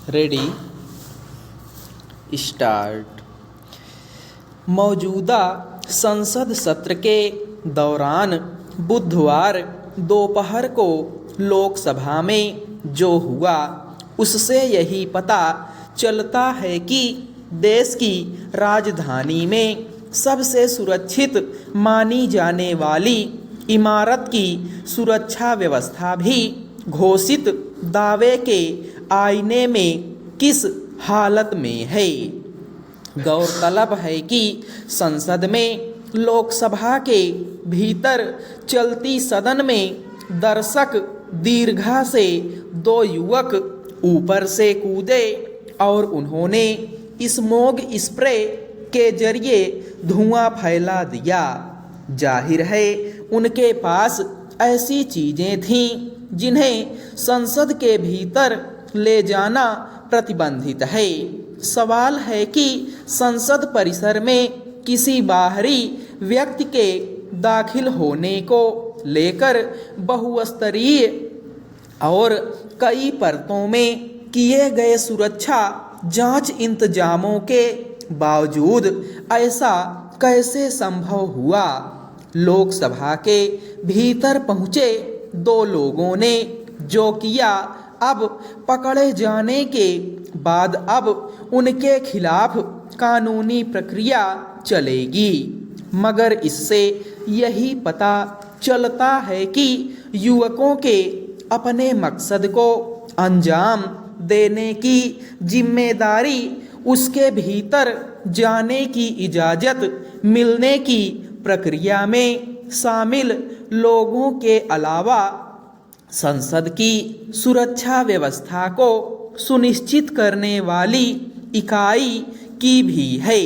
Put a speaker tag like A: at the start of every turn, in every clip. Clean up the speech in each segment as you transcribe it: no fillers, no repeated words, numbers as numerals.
A: Ready start. मौजूदा संसद सत्र के दौरान बुधवार दोपहर को लोकसभा में जो हुआ उससे यही पता चलता है कि देश की राजधानी में सबसे सुरक्षित मानी जाने वाली इमारत की सुरक्षा व्यवस्था भी घोषित दावे के आईने में किस हालत में है। गौरतलब है कि संसद में लोकसभा के भीतर चलती सदन में दर्शक दीर्घा से दो युवक ऊपर से कूदे और उन्होंने स्मोग स्प्रे के जरिए धुआं फैला दिया। जाहिर है उनके पास ऐसी चीजें थीं जिन्हें संसद के भीतर ले जाना प्रतिबंधित है। सवाल है कि संसद परिसर में किसी बाहरी व्यक्ति के दाखिल होने को लेकर बहुस्तरीय और कई परतों में किए गए सुरक्षा जांच इंतजामों के बावजूद ऐसा कैसे संभव हुआ। लोकसभा के भीतर पहुंचे दो लोगों ने जो किया, अब पकड़े जाने के बाद अब उनके खिलाफ कानूनी प्रक्रिया चलेगी। मगर इससे यही पता चलता है कि युवकों के अपने मकसद को अंजाम देने की जिम्मेदारी उसके भीतर जाने की इजाज़त मिलने की प्रक्रिया में शामिल लोगों के अलावा संसद की सुरक्षा व्यवस्था को सुनिश्चित करने वाली इकाई की भी है,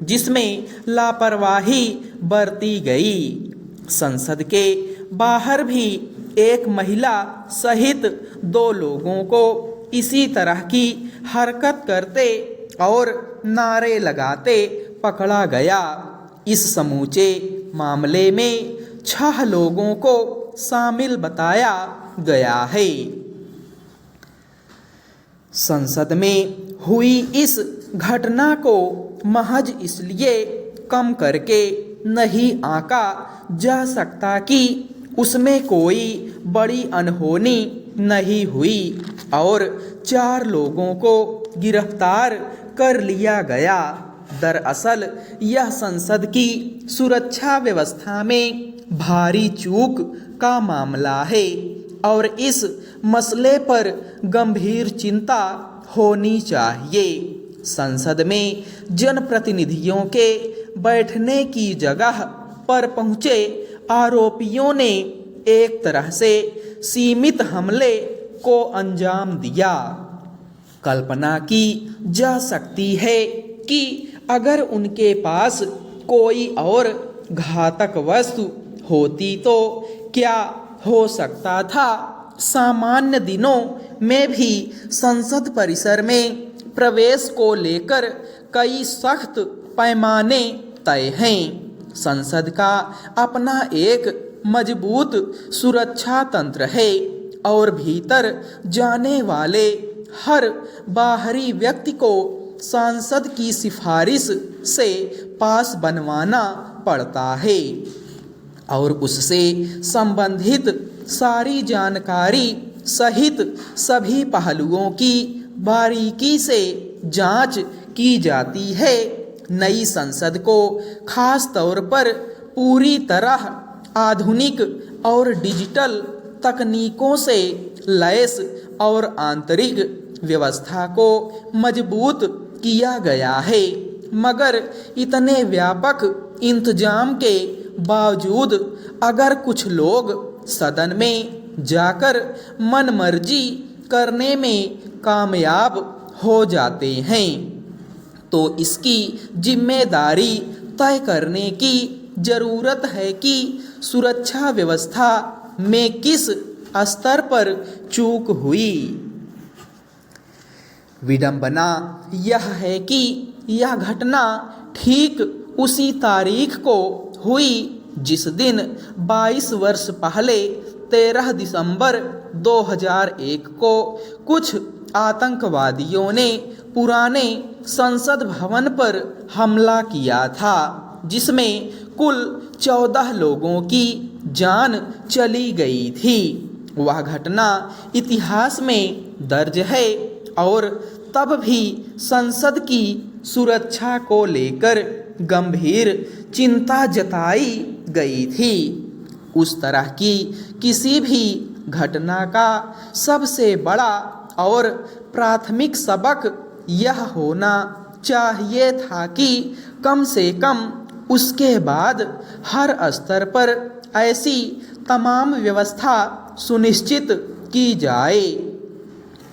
A: जिसमें लापरवाही बरती गई। संसद के बाहर भी एक महिला सहित दो लोगों को इसी तरह की हरकत करते और नारे लगाते पकड़ा गया। इस समूचे मामले में 6 लोगों को शामिल बताया गया है। संसद में हुई इस घटना को महज इसलिए कम करके नहीं आंका जा सकता कि उसमें कोई बड़ी अनहोनी नहीं हुई और 4 लोगों को गिरफ्तार कर लिया गया। दरअसल यह संसद की सुरक्षा व्यवस्था में भारी चूक का मामला है और इस मसले पर गंभीर चिंता होनी चाहिए। संसद में जनप्रतिनिधियों के बैठने की जगह पर पहुंचे आरोपियों ने एक तरह से सीमित हमले को अंजाम दिया। कल्पना की जा सकती है कि अगर उनके पास कोई और घातक वस्तु होती तो क्या हो सकता था। सामान्य दिनों में भी संसद परिसर में प्रवेश को लेकर कई सख्त पैमाने तय हैं। संसद का अपना एक मजबूत सुरक्षा तंत्र है और भीतर जाने वाले हर बाहरी व्यक्ति को सांसद की सिफारिश से पास बनवाना पड़ता है और उससे संबंधित सारी जानकारी सहित सभी पहलुओं की बारीकी से जांच की जाती है। नई संसद को खास तौर पर पूरी तरह आधुनिक और डिजिटल तकनीकों से लैस और आंतरिक व्यवस्था को मजबूत किया गया है। मगर इतने व्यापक इंतजाम के बावजूद अगर कुछ लोग सदन में जाकर मनमर्जी करने में कामयाब हो जाते हैं तो इसकी जिम्मेदारी तय करने की जरूरत है कि सुरक्षा व्यवस्था में किस स्तर पर चूक हुई। विडंबना यह है कि यह घटना ठीक उसी तारीख को हुई जिस दिन 22 वर्ष पहले 13 दिसंबर 2001 को कुछ आतंकवादियों ने पुराने संसद भवन पर हमला किया था, जिसमें कुल 14 लोगों की जान चली गई थी। वह घटना इतिहास में दर्ज है और तब भी संसद की सुरक्षा को लेकर गंभीर चिंता जताई गई थी। उस तरह की किसी भी घटना का सबसे बड़ा और प्राथमिक सबक यह होना चाहिए था कि कम से कम उसके बाद हर स्तर पर ऐसी तमाम व्यवस्था सुनिश्चित की जाए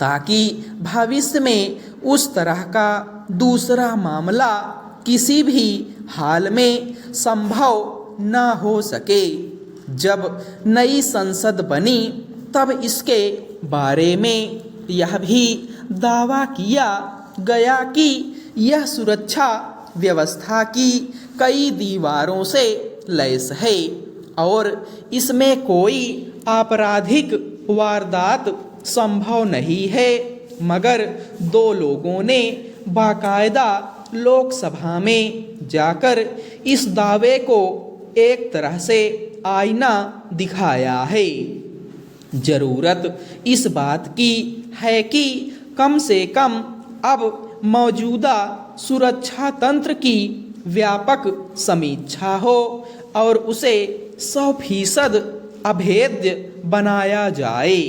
A: ताकि भविष्य में उस तरह का दूसरा मामला किसी भी हाल में संभव न हो सके। जब नई संसद बनी तब इसके बारे में यह भी दावा किया गया कि यह सुरक्षा व्यवस्था की कई दीवारों से लैस है और इसमें कोई आपराधिक वारदात संभव नहीं है, मगर 2 लोगों ने बाकायदा लोकसभा में जाकर इस दावे को एक तरह से आईना दिखाया है। जरूरत इस बात की है कि कम से कम अब मौजूदा सुरक्षा तंत्र की व्यापक समीक्षा हो और उसे 100% अभेद्य बनाया जाए।